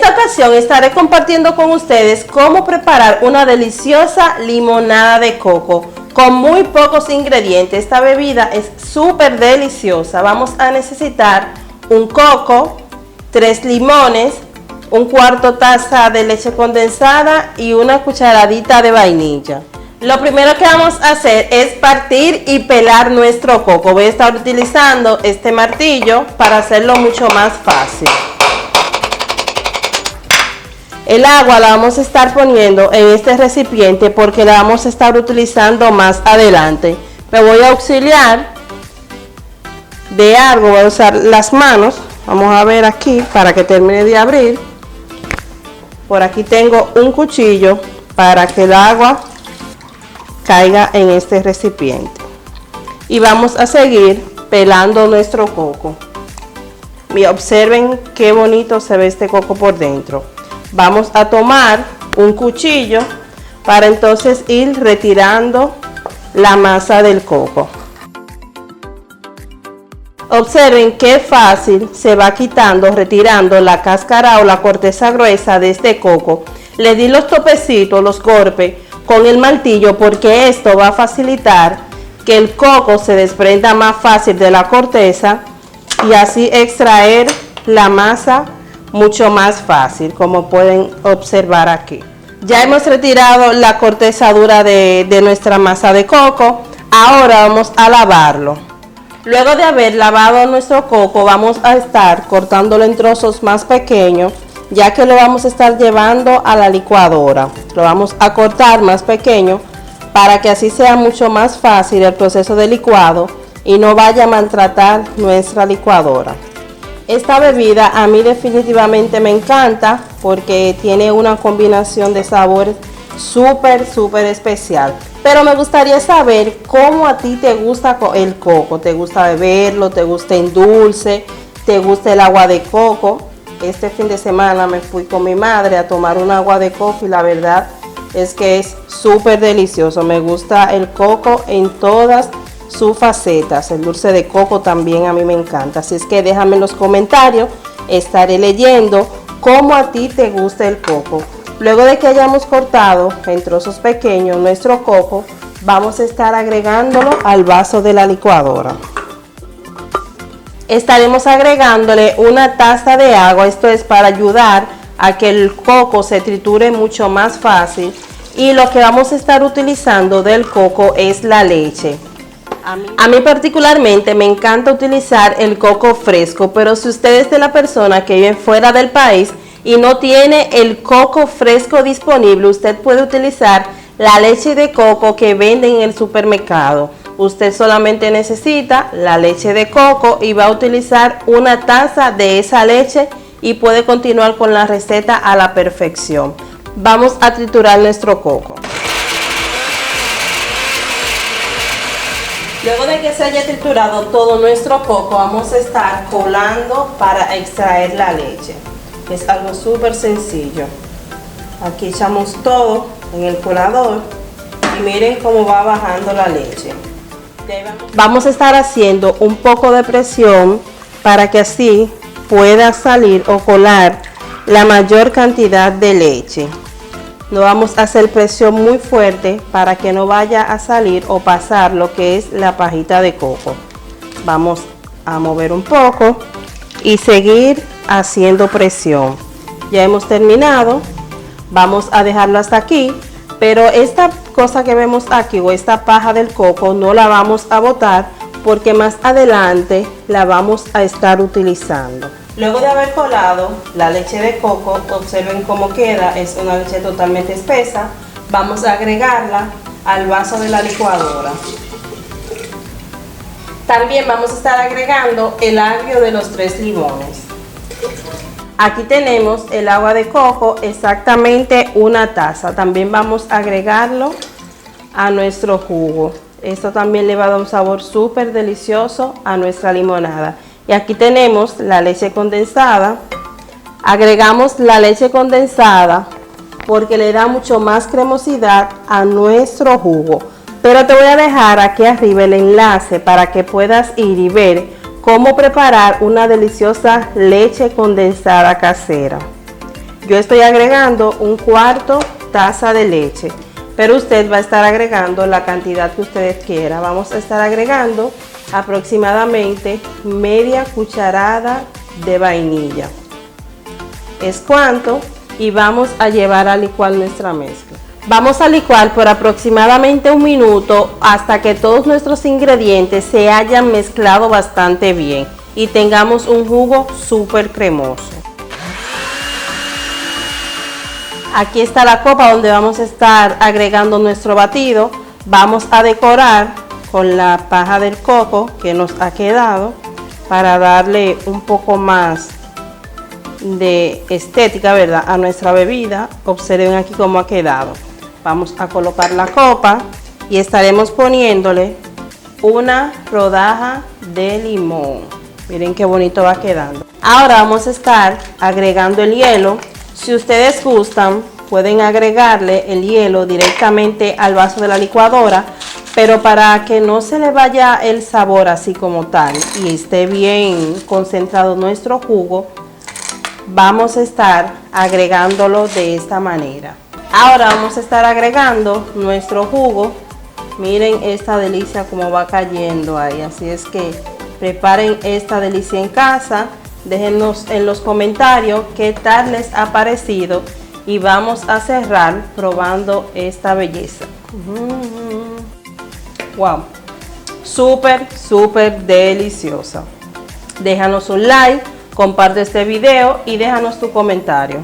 esta ocasión estaré compartiendo con ustedes cómo preparar una deliciosa limonada de coco con muy pocos ingredientes. Esta bebida es súper deliciosa. Vamos a necesitar un coco, 3 limones, un cuarto taza de leche condensada y una cucharadita de vainilla. Lo primero que vamos a hacer es partir y pelar nuestro coco. Voy a estar utilizando este martillo para hacerlo mucho más fácil. El agua la vamos a estar poniendo en este recipiente porque la vamos a estar utilizando más adelante. Me voy a auxiliar de algo, voy a usar las manos. Vamos a ver aquí para que termine de abrir. Por aquí tengo un cuchillo para que el agua caiga en este recipiente. Y vamos a seguir pelando nuestro coco. Observen qué bonito se ve este coco por dentro. Vamos a tomar un cuchillo para entonces ir retirando la masa del coco. Observen qué fácil se va quitando, retirando la cáscara o la corteza gruesa de este coco. Le di los topecitos, los golpes con el martillo porque esto va a facilitar que el coco se desprenda más fácil de la corteza y así extraer la masa mucho más fácil, como pueden observar aquí. Ya hemos retirado la corteza dura de nuestra masa de coco. Ahora vamos a lavarlo. Luego de haber lavado nuestro coco, vamos a estar cortándolo en trozos más pequeños, ya que lo vamos a estar llevando a la licuadora. Lo vamos a cortar más pequeño para que así sea mucho más fácil el proceso de licuado y no vaya a maltratar nuestra licuadora. Esta bebida a mí definitivamente me encanta porque tiene una combinación de sabores súper especial. Pero me gustaría saber cómo a ti te gusta el coco. ¿Te gusta beberlo? ¿Te gusta en dulce? ¿Te gusta el agua de coco? Este fin de semana me fui con mi madre a tomar un agua de coco y la verdad es que es súper delicioso. Me gusta el coco en todas sus facetas. El dulce de coco también a mí me encanta. Así es que déjame en los comentarios. Estaré leyendo cómo a ti te gusta el coco. Luego de que hayamos cortado en trozos pequeños nuestro coco, vamos a estar agregándolo al vaso de la licuadora. Estaremos agregándole una taza de agua, esto es para ayudar a que el coco se triture mucho más fácil. Y lo que vamos a estar utilizando del coco es la leche. A mí particularmente me encanta utilizar el coco fresco, pero si usted es de la persona que vive fuera del país y no tiene el coco fresco disponible, usted puede utilizar la leche de coco que venden en el supermercado. Usted solamente necesita la leche de coco y va a utilizar una taza de esa leche y puede continuar con la receta a la perfección. Vamos a triturar nuestro coco. Luego de que se haya triturado todo nuestro coco, vamos a estar colando para extraer la leche. Es algo súper sencillo. Aquí echamos todo en el colador y miren cómo va bajando la leche. Vamos a estar haciendo un poco de presión para que así pueda salir o colar la mayor cantidad de leche. No vamos a hacer presión muy fuerte para que no vaya a salir o pasar lo que es la pajita de coco. Vamos a mover un poco y seguir haciendo presión. Ya hemos terminado. Vamos a dejarlo hasta aquí, pero esta cosa que vemos aquí o esta paja del coco no la vamos a botar porque más adelante la vamos a estar utilizando. Luego de haber colado la leche de coco, observen cómo queda, es una leche totalmente espesa. Vamos a agregarla al vaso de la licuadora. También vamos a estar agregando el agrio de los 3 limones. Aquí tenemos el agua de coco, exactamente una taza. También vamos a agregarlo a nuestro jugo. Esto también le va a dar un sabor súper delicioso a nuestra limonada. Y aquí tenemos la leche condensada. Agregamos la leche condensada porque le da mucho más cremosidad a nuestro jugo. Pero te voy a dejar aquí arriba el enlace para que puedas ir y ver cómo preparar una deliciosa leche condensada casera. Yo estoy agregando 1/4 taza de leche, pero usted va a estar agregando la cantidad que usted quiera. Vamos a estar agregando aproximadamente media cucharada de vainilla. Es cuanto, y vamos a llevar a licuar nuestra mezcla. Vamos a licuar por aproximadamente 1 minuto hasta que todos nuestros ingredientes se hayan mezclado bastante bien y tengamos un jugo súper cremoso. Aquí está la copa donde vamos a estar agregando nuestro batido. Vamos a decorar con la paja del coco que nos ha quedado para darle un poco más de estética, ¿verdad?, a nuestra bebida. Observen aquí cómo ha quedado. Vamos a colocar la copa y estaremos poniéndole una rodaja de limón. Miren qué bonito va quedando. Ahora vamos a estar agregando el hielo. Si ustedes gustan, pueden agregarle el hielo directamente al vaso de la licuadora, pero para que no se le vaya el sabor así como tal y esté bien concentrado nuestro jugo, vamos a estar agregándolo de esta manera. Ahora vamos a estar agregando nuestro jugo. Miren esta delicia como va cayendo ahí, así es que preparen esta delicia en casa. Déjenos en los comentarios qué tal les ha parecido y vamos a cerrar probando esta belleza. Wow, súper deliciosa. Déjanos un like, comparte este video y déjanos tu comentario.